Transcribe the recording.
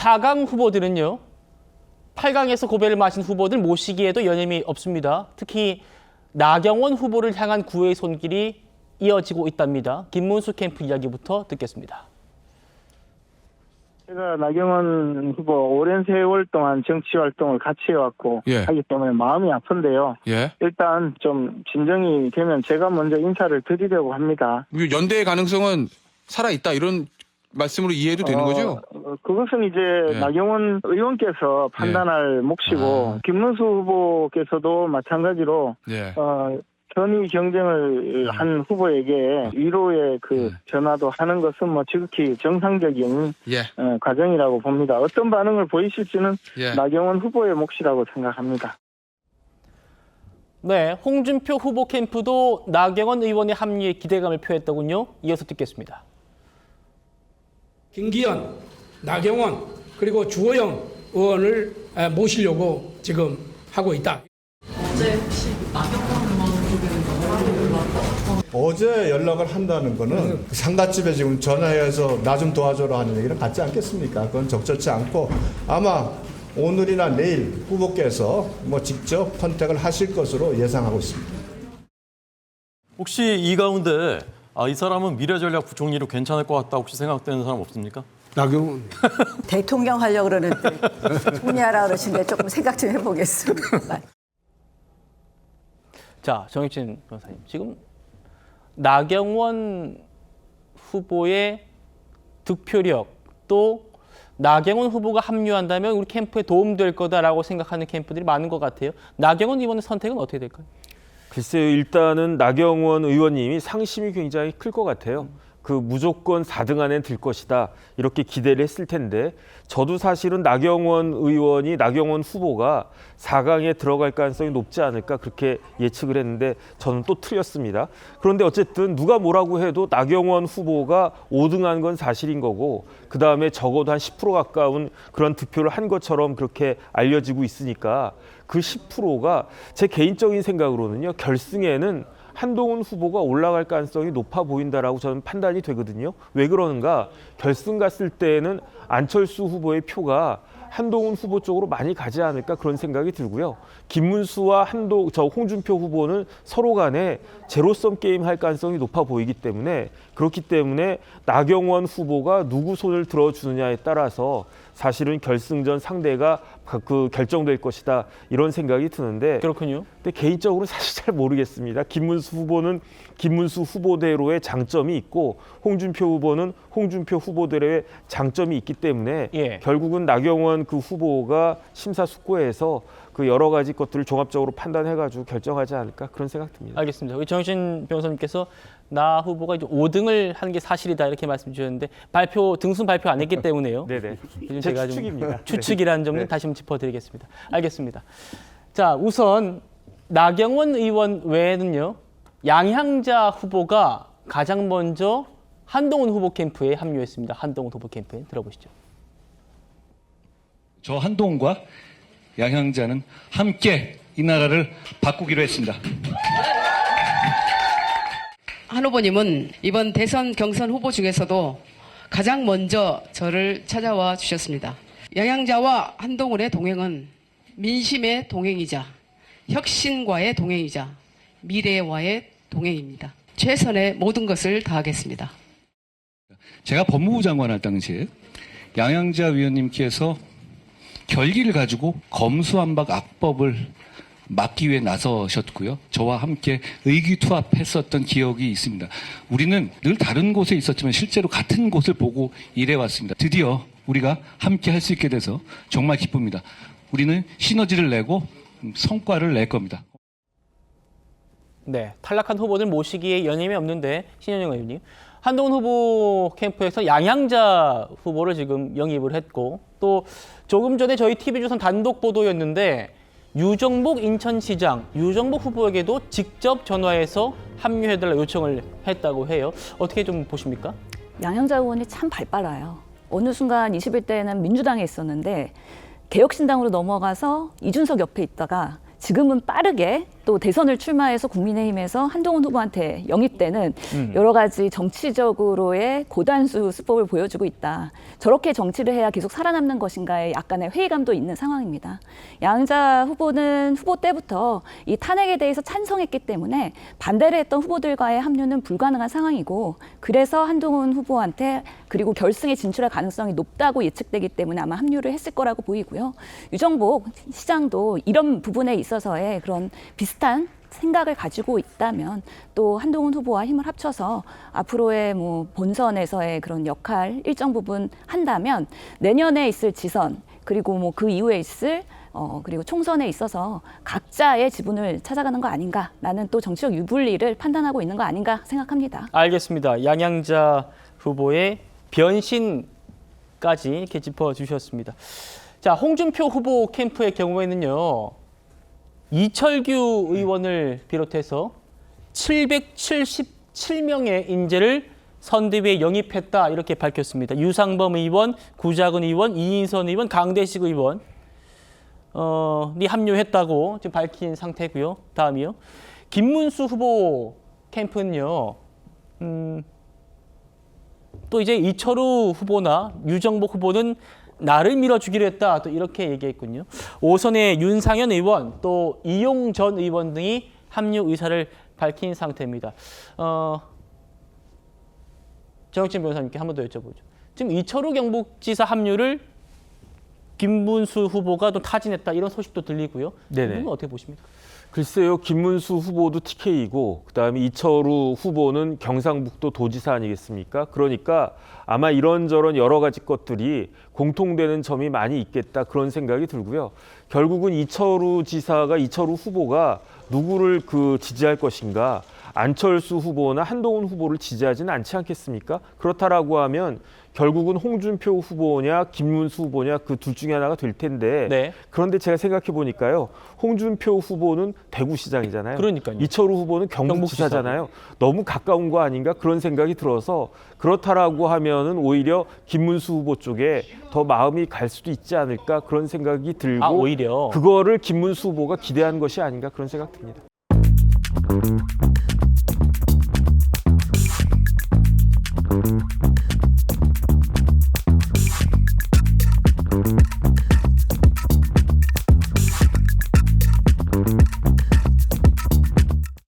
4강 후보들은요. 8강에서 고배를 마신 후보들 모시기에도 여념이 없습니다. 특히 나경원 후보를 향한 구애의 손길이 이어지고 있답니다. 김문수 캠프 이야기부터 듣겠습니다. 제가 나경원 후보 오랜 세월 동안 정치 활동을 같이 해왔고 하기 때문에 마음이 아픈데요. 일단 좀 진정이 되면 제가 먼저 인사를 드리려고 합니다. 연대의 가능성은 살아있다 이런 말씀으로 이해해도 되는 거죠? 그것은 이제 나경원 의원께서 판단할 몫이고 김문수 후보께서도 마찬가지로 현위 경쟁을 한 후보에게 위로의 그 전화도 하는 것은 뭐 지극히 정상적인 과정이라고 봅니다. 어떤 반응을 보이실지는 나경원 후보의 몫이라고 생각합니다. 네, 홍준표 후보 캠프도 나경원 의원의 합류에 기대감을 표했더군요. 이어서 듣겠습니다. 김기현, 나경원, 그리고 주호영 의원을 모시려고 지금 하고 있다. 어제 혹시 나경원 의원 쪽에는 어제 연락을 한다는 거는 상가집에 지금 전화해서 나 좀 도와줘라 하는 얘기는 같지 않겠습니까? 그건 적절치 않고 아마 오늘이나 내일 후보께서 뭐 직접 컨택을 하실 것으로 예상하고 있습니다. 혹시 이 가운데 이 사람은 미래전략 부총리로 괜찮을 것 같다 혹시 생각되는 사람 없습니까? 나경원. 대통령 하려고 그러는데 총리하라 그러시는데 조금 생각 좀 해보겠습니다. 자, 정익진 변호사님. 지금 나경원 후보의 득표력 또 나경원 후보가 합류한다면 우리 캠프에 도움될 거다라고 생각하는 캠프들이 많은 것 같아요. 나경원 의원의 선택은 어떻게 될까요? 글쎄요. 일단은 나경원 의원님이 상심이 굉장히 클 것 같아요. 그 무조건 4등 안에 들 것이다 이렇게 기대를 했을 텐데 저도 사실은 나경원 후보가 4강에 들어갈 가능성이 높지 않을까 그렇게 예측을 했는데 저는 또 틀렸습니다. 그런데 어쨌든 누가 뭐라고 해도 나경원 후보가 5등한 건 사실인 거고 그다음에 적어도 한 10% 가까운 그런 득표를 한 것처럼 그렇게 알려지고 있으니까 그 10%가 제 개인적인 생각으로는요. 결승에는 한동훈 후보가 올라갈 가능성이 높아 보인다라고 저는 판단이 되거든요. 왜 그러는가? 결승 갔을 때에는 안철수 후보의 표가 한동훈 후보 쪽으로 많이 가지 않을까 그런 생각이 들고요. 김문수와 홍준표 후보는 서로 간에 제로섬 게임 할 가능성이 높아 보이기 때문에 그렇기 때문에 나경원 후보가 누구 손을 들어주느냐에 따라서 사실은 결승전 상대가 결정될 것이다 이런 생각이 드는데 그렇군요. 근데 개인적으로 사실 잘 모르겠습니다. 김문수 후보는 김문수 후보대로의 장점이 있고 홍준표 후보는 홍준표 후보대로의 장점이 있기 때문에 결국은 나경원 그 후보가 심사숙고해서 그 여러 가지 것들을 종합적으로 판단해가지고 결정하지 않을까 그런 생각 듭니다. 알겠습니다. 우리 정신 변호사님께서 나 후보가 이제 5등을 하는 게 사실이다 이렇게 말씀 주셨는데 등순 발표 안 했기 때문에요. 네네. 제 추측입니다. 추측이라는 점은 다시 한번 짚어드리겠습니다. 알겠습니다. 자, 우선 나경원 의원 외에는요. 양향자 후보가 가장 먼저 한동훈 후보 캠프에 합류했습니다. 한동훈 후보 캠프에 들어보시죠. 저 한동훈과 양향자는 함께 이 나라를 바꾸기로 했습니다. 한 후보님은 이번 대선 경선 후보 중에서도 가장 먼저 저를 찾아와 주셨습니다. 양향자와 한동훈의 동행은 민심의 동행이자 혁신과의 동행이자 미래와의 동행입니다. 최선의 모든 것을 다하겠습니다. 제가 법무부 장관할 당시에 양향자 위원님께서 결기를 가지고 검수완박 악법을 막기 위해 나서셨고요. 저와 함께 의기투합했었던 기억이 있습니다. 우리는 늘 다른 곳에 있었지만 실제로 같은 곳을 보고 일해왔습니다. 드디어 우리가 함께 할 수 있게 돼서 정말 기쁩니다. 우리는 시너지를 내고 성과를 낼 겁니다. 네, 탈락한 후보들 모시기에 여념이 없는데 신현영 의원님. 한동훈 후보 캠프에서 양향자 후보를 지금 영입을 했고 또 조금 전에 저희 TV조선 단독 보도였는데 유정복 인천시장, 유정복 후보에게도 직접 전화해서 합류해달라 요청을 했다고 해요. 어떻게 좀 보십니까? 양향자 의원이 참 발빠라요. 어느 순간 21대에는 민주당에 있었는데 개혁신당으로 넘어가서 이준석 옆에 있다가 지금은 빠르게 또 대선을 출마해서 국민의힘에서 한동훈 후보한테 영입되는 여러 가지 정치적으로의 고단수 수법을 보여주고 있다. 저렇게 정치를 해야 계속 살아남는 것인가에 약간의 회의감도 있는 상황입니다. 양자 후보는 후보 때부터 이 탄핵에 대해서 찬성했기 때문에 반대를 했던 후보들과의 합류는 불가능한 상황이고, 그래서 한동훈 후보한테 그리고 결승에 진출할 가능성이 높다고 예측되기 때문에 아마 합류를 했을 거라고 보이고요. 유정복 시장도 이런 부분에 있어서의 그런 비슷한 생각을 가지고 있다면 또 한동훈 후보와 힘을 합쳐서 앞으로의 뭐 본선에서의 그런 역할 일정 부분 한다면 내년에 있을 지선 그리고 뭐 그 이후에 있을 그리고 총선에 있어서 각자의 지분을 찾아가는 거 아닌가, 나는 또 정치적 유불리를 판단하고 있는 거 아닌가 생각합니다. 알겠습니다. 양양자 후보의 변신까지 이렇게 짚어주셨습니다. 자, 홍준표 후보 캠프의 경우에는요, 이철규 의원을 비롯해서 777명의 인재를 선대위에 영입했다 이렇게 밝혔습니다. 유상범 의원, 구자근 의원, 이인선 의원, 강대식 의원 합류했다고 지금 밝힌 상태고요. 다음이요. 김문수 후보 캠프는요. 또 이제 이철우 후보나 유정복 후보는 나를 밀어주기로 했다. 또 이렇게 얘기했군요. 오선의 윤상현 의원, 또 이용 전 의원 등이 합류 의사를 밝힌 상태입니다. 정혁진 변호사님께 한 번 더 여쭤보죠. 지금 이철우 경북지사 합류를 김문수 후보가 또 타진했다 이런 소식도 들리고요. 네네. 이건 어떻게 보십니까? 글쎄요, 김문수 후보도 TK이고 그다음에 이철우 후보는 경상북도 도지사 아니겠습니까? 그러니까 아마 이런저런 여러 가지 것들이 공통되는 점이 많이 있겠다 그런 생각이 들고요. 결국은 이철우 후보가 누구를 지지할 것인가? 안철수 후보나 한동훈 후보를 지지하지는 않지 않겠습니까? 그렇다라고 하면 결국은 홍준표 후보냐 김문수 후보냐 그 둘 중에 하나가 될 텐데 네. 그런데 제가 생각해 보니까요. 홍준표 후보는 대구시장이잖아요. 그러니까요. 이철우 후보는 경북지사잖아요. 너무 가까운 거 아닌가 그런 생각이 들어서 그렇다라고 하면은 오히려 김문수 후보 쪽에 더 마음이 갈 수도 있지 않을까 그런 생각이 들고 오히려 그거를 김문수 후보가 기대한 것이 아닌가 그런 생각 듭니다.